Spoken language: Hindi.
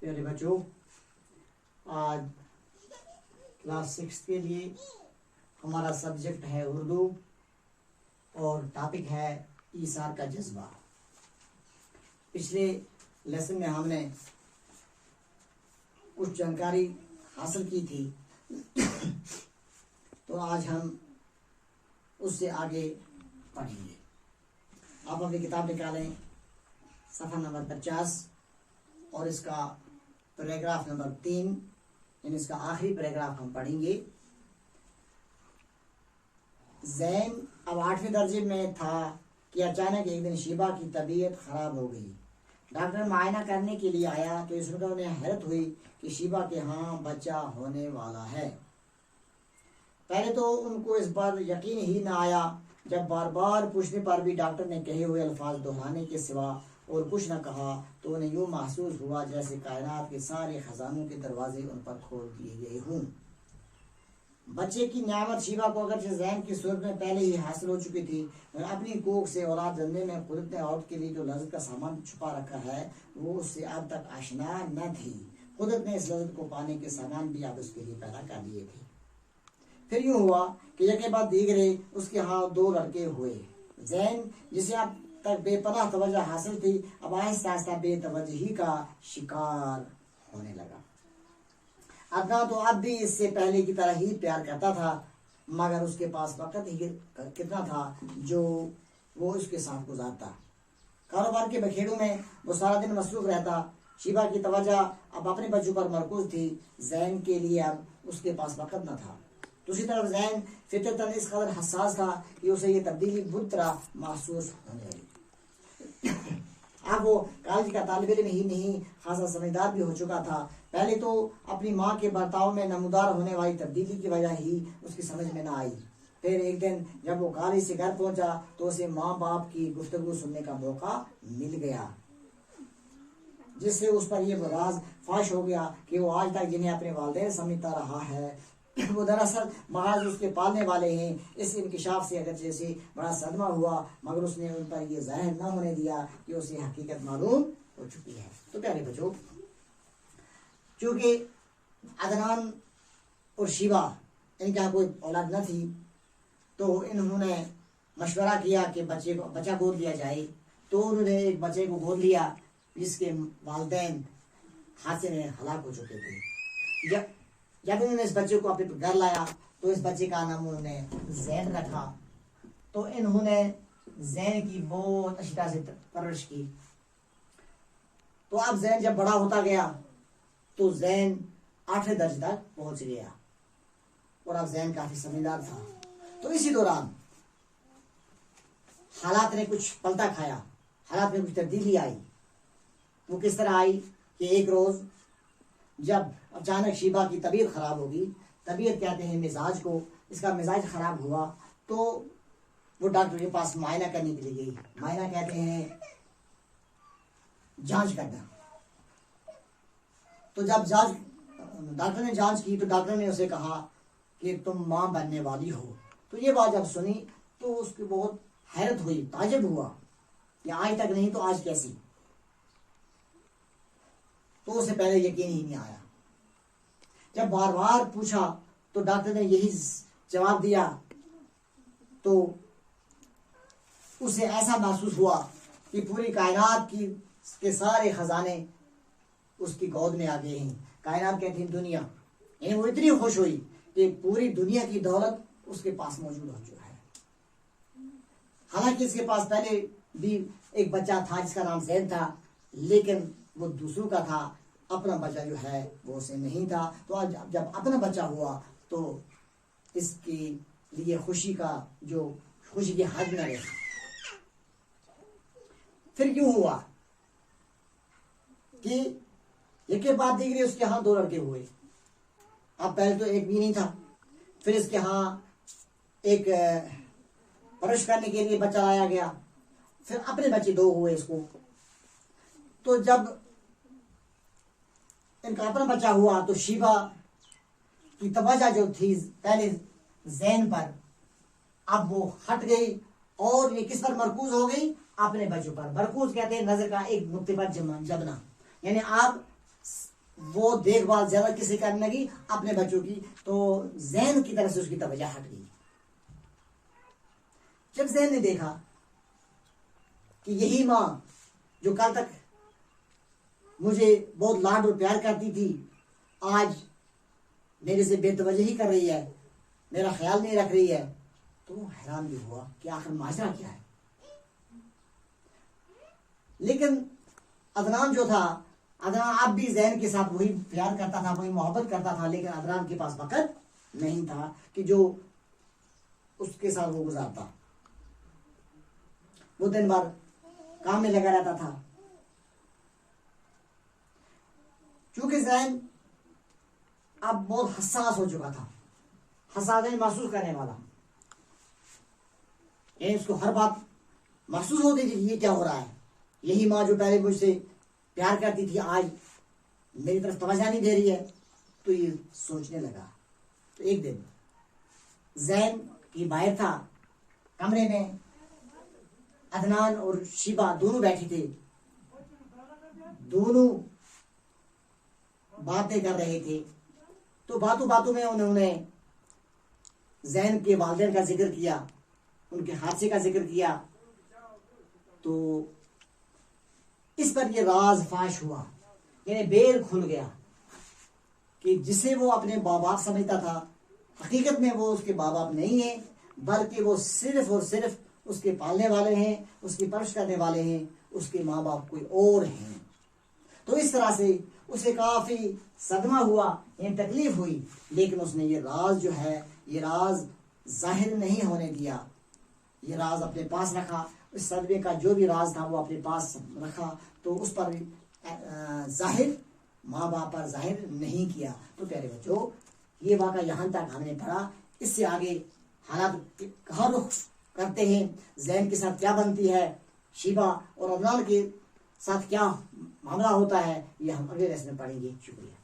प्यारे बच्चों, आज क्लास 6 के लिए हमारा सब्जेक्ट है उर्दू और टॉपिक है ईसार का जज्बा। पिछले लेसन में हमने कुछ जानकारी हासिल की थी, तो आज हम उससे आगे पढ़ेंगे। आप अपनी किताब निकालें, सफ़ा नंबर 50 और इसका पैराग्राफ नंबर 3, यानी इसका आखिरी पैराग्राफ हम पढ़ेंगे। जैन अब 8वें दर्जे में था कि अचानक एक दिन शिबा की तबीयत खराब हो गई। डॉक्टर मुआयना करने के लिए आया तो इसमें उन्हें हैरत हुई कि शिबा के यहाँ बच्चा होने वाला है। पहले तो उनको इस पर यकीन ही न आया, जब बार बार पूछने पर भी डॉक्टर ने कहे हुए अल्फाज दोहराने के सिवा और कुछ न कहा, तो उन्हें यूँ महसूस हुआ जैसे कायनात के सारे खजानों के दरवाजे उन पर खोल दिए गए हों। बच्चे की न्यामत शिबा को अगरचे जैन की सूरत में पहले ही हासिल हो चुकी थी, और अपनी कोख से औलाद जनने में कुदरत ने औरत के लिए जो लज़्ज़त का सामान छुपा रखा है वो उससे अब तक आशना न थी। कुदरत ने इस लज़्ज़त को पाने के सामान भी अब उसके लिए पैदा कर दिए थे। फिर यूँ हुआ कि एक के बाद दीगरे उसके यहाँ 2 लड़के हुए। जैन, जिसे अब तक बेपनाह तवज्जो हासिल थी, अब आहिस्ता आहिस्ता बेतवज्जही का शिकार होने लगा। अदना तो अब भी इससे पहले की तरह ही प्यार करता था, मगर उसके पास वक्त ही कितना था जो वो उसके साथ गुजारता। कारोबार के बखेड़ों में वो सारा दिन मसरूफ रहता। शिबा की तवज्जो अब अपने बच्चों पर मरकूज थी। जैन के लिए अब उसके पास वक्त न था। दूसरी तरफ जैन फितरतन इस कदर हसास था कि उसे ये तब्दीली बुरी तरह महसूस होने लगी। अब वो कॉलेज का तालिब इल्म ही नहीं, खासा समझदार भी हो चुका था। पहले तो अपनी माँ के बर्ताव में नमूदार होने वाली तब्दीली की वजह ही उसकी समझ में न आई। फिर एक दिन जब वो कॉलेज से घर पहुंचा तो उसे माँ बाप की गुफ्तगू सुनने का मौका मिल गया, जिससे उस पर यह राज फाश हो गया कि वो आज तक जिन्हें अपने वालिदैन समझता रहा है वो दरअसल महज उसके पालने वाले हैं। इस इंकिशाफ से अगर जैसे बड़ा सदमा हुआ, मगर उसने उन पर यह जाहिर न होने दिया कि उसे हकीकत मालूम हो चुकी है। तो प्यारे बच्चों, चूँकि अदनान और शिबा इनके यहाँ कोई औलाद न थी, तो इन्होंने मशवरा किया कि बच्चा गोद लिया जाए। तो उन्होंने एक बच्चे को गोद लिया जिसके वालिदैन हादसे में हलाक हो चुके थे। जब उन्होंने इस बच्चे को अपने घर लाया तो इस बच्चे का नाम उन्होंने जैन रखा। तो इन्होंने जैन की बहुत अच्छी तरह से परवरिश की। तो अब जैन जब बड़ा होता गया तो जैन 8वें दर्जे तक पहुंच गया और अब जैन काफी समझदार था। तो इसी दौरान हालात ने कुछ पलटा खाया, हालात में कुछ तब्दीली आई। वो किस तरह आई कि एक रोज जब अचानक शिबा की तबीयत खराब होगी, तबीयत कहते हैं मिजाज को, इसका मिजाज खराब हुआ, तो वो डॉक्टर के पास मुआयना करने के लिए गई। मुआयना कहते हैं जांच करना। तो जब डॉक्टर ने जांच की तो डॉक्टर ने उसे कहा कि तुम माँ बनने वाली हो। तो ये बात जब सुनी तो उसकी बहुत हैरत हुई, ताज्जुब हुआ कि आज तक नहीं तो आज कैसी। तो उसे पहले यकीन ही नहीं आया। जब बार बार पूछा तो डॉक्टर ने यही जवाब दिया, तो उसे ऐसा महसूस हुआ कि पूरी कायनात के सारे खजाने उसकी गोद में आ गए हैं। कायनात कहती है दुनिया, यानी वो इतनी खुश हुई कि पूरी दुनिया की दौलत उसके पास मौजूद हो चुका है। हालांकि इसके पास पहले भी एक बच्चा था जिसका नाम जैन था, लेकिन वो दूसरों का था, अपना बच्चा जो है वो उसे नहीं था। तो आज जब अपना बच्चा हुआ तो इसके लिए खुशी की हद न रही। फिर क्यों हुआ कि एक के बाद दीगरे उसके यहाँ 2 लड़के हुए। अब पहले तो एक भी नहीं था, फिर इसके यहाँ एक परवरिश करने के लिए बच्चा लाया गया, फिर अपने बच्चे 2 हुए इसको। तो जब इनका अपना बच्चा हुआ तो शिबा की तवज्जो जो थी पहले जैन पर, अब वो हट गई और ये किस पर मरकूज हो गई, अपने बच्चों पर। मरकूज कहते हैं नजर का एक नुक्ते पर जमना, यानी आप वो देखभाल ज्यादा किसी करने लगी, अपने बच्चों की, तो जैन की तरफ से उसकी तवज्जो हट गई। जब जैन ने देखा कि यही माँ जो कल तक मुझे बहुत लाड और प्यार करती थी, आज मेरे से बेतवजही कर रही है, मेरा ख्याल नहीं रख रही है, तो वो हैरान भी हुआ कि आखिर माजरा क्या है। लेकिन अदनान जो था, अदनान अब भी जैन के साथ वही प्यार करता था, वही मोहब्बत करता था, लेकिन अदनान के पास वक़्त नहीं था कि जो उसके साथ वो गुजारता। वो दिन भर काम में लगा रहता था। चूंकि जैन अब बहुत हसास हो चुका था, हसास महसूस करने वाला, यानी उसको हर बात महसूस होती थी ये क्या हो रहा है। यही माँ जो पहले मुझसे प्यार करती थी आज मेरी तरफ तवज्जो नहीं दे रही है। तो ये सोचने लगा। तो एक दिन जैन की बाहर था, कमरे में अदनान और शिबा दोनों बैठे थे, दोनों बातें कर रहे थे। तो बातों बातों में उन्होंने जैन के वालिदैन का जिक्र किया, उनके हादसे का जिक्र किया। तो इस पर यह राज फाश हुआ, यानी बेर खुल गया कि जिसे वो अपने माँ बाप समझता था, हकीकत में वो उसके माँ बाप नहीं है, बल्कि वो सिर्फ और सिर्फ उसके पालने वाले हैं, उसकी परवरिश करने वाले हैं, उसके माँ बाप कोई और हैं। तो इस तरह से उसे काफ़ी सदमा हुआ, यानी तकलीफ हुई, लेकिन उसने ये राज जो है, ये राज जाहिर नहीं होने दिया, ये राज अपने पास रखा। इस सदमे का जो भी राज था वो अपने पास रखा, तो उस पर जाहिर, माँ बाप पर जाहिर नहीं किया। तो प्यारे बच्चों, ये वाक़ा यहाँ तक हमने पढ़ा। इससे आगे हालात कहाँ रुख करते हैं, जैन के साथ क्या बनती है, शिबा और अदनान के साथ क्या मामला होता है, ये हम अगले लेसन में पढ़ेंगे। शुक्रिया।